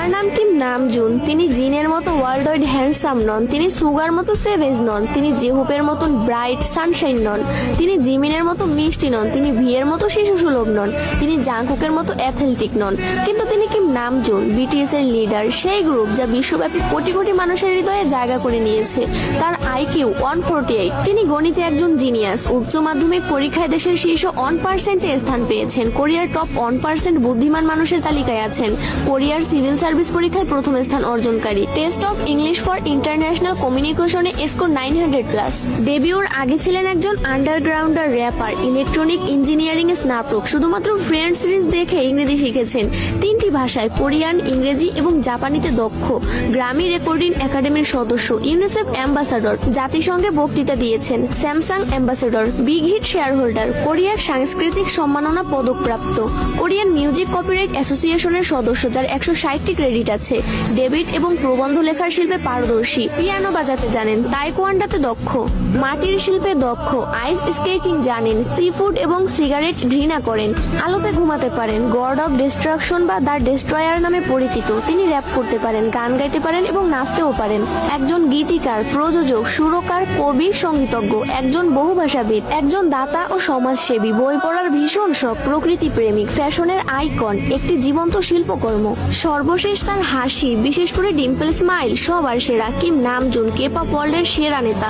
নাম Kim Namjoon. তিনি জিনের মতো ওয়ার্ল্ড ওয়াইড হ্যান্ডসাম নন, তিনি সুগার মতো সেভেজ নন, তিনি জেহুপের মতন ব্রাইট সানশাইন নন, তিনি জিমিনের মতো মিষ্টি নন, তিনি ভিয়ের মতো শিশু সুলভ নন, তিনি জাংকুকের মতো অ্যাথলেটিক নন। কিন্তু তিনি কিম নামজুন, বিটিএস এর লিডার, সেই গ্রুপ যা বিশ্বব্যাপী কোটি কোটি মানুষের হৃদয়ে জায়গা করে নিয়েছে। তার আইকিউ 148। তিনি গণিতে একজন জিনিয়াস। উচ্চ মাধ্যমিক পরীক্ষায় দেশের শীর্ষ 1%-এ স্থান পেয়েছেন। কোরিয়ার টপ 1% বুদ্ধিমান মানুষের তালিকায় আছেন। কোরিয়ার সিভিল সার্ভিস পরীক্ষায় প্রথম স্থান অর্জনকারী। Test of English for international কমিউনিকেশনে স্কোর 900+। ডেবিউর আগে ছিলেন একজন আন্ডারগ্রাউন্ডার র্যাপার, ইলেকট্রনিক ইঞ্জিনিয়ারিং এ স্নাতক। শুধুমাত্র ফ্রেন্ড সিরিজ দেখে ইংরেজি শিখেছেন। 3টি ভাষায় কোরিয়ান, ইংরেজি এবং জাপানিতে দক্ষ। গ্রামি রেকর্ডিং একাডেমির সদস্য, ইউনিসেফ অ্যাম্বাসাডর, জাতিসংঘে বক্তৃতা দিয়েছেন, Samsung ambassador, Big Hit shareholder, কোরিয়ার সাংস্কৃতিক সম্মাননা পদকপ্রাপ্ত, কোরিয়ান মিউজিক কপিরাইট অ্যাসোসিয়েশনের সদস্য, যার 160টি ক্রেডিট আছে। ডেবিট এবং প্রবন্ধ লেখার শিল্পে পারদর্শী। পিয়ানো বাজাতে জানেন, তাইকোয়ান্ডোতে দক্ষ, মাটির শিল্পে দক্ষ, আইস স্কেটিং জানেন, সি ফুড এবং সিগারেট ঘৃণা করেন, আলোতে ঘুমাতে পারেন, গড অফ ডিস্ট্রাকশন বা দ্য ডেস্ট্রয়ার নামে পরিচিত। তিনি র্যাপ করতে পারেন, গান গাইতে পারেন এবং নাচতেও পারেন। একজন গীতিকার, প্রযোজক, সুরকার, কবি, সঙ্গীতজ্ঞ, একজন বহুভাষাবিদ, একজন দাতা ও সমাজসেবী, বই পড়ার ভীষণ শখ, প্রকৃতি প্রেমিক, ফ্যাশনের আইকন, একটি জীবন্ত শিল্পকর্ম। সর্বশেষ তার হাসি, বিশেষ করে ডিম্পল স্মাইল, সবার সেরা। কিম নামজুন, কে-পপ ওয়ার্ল্ডের সেরা নেতা।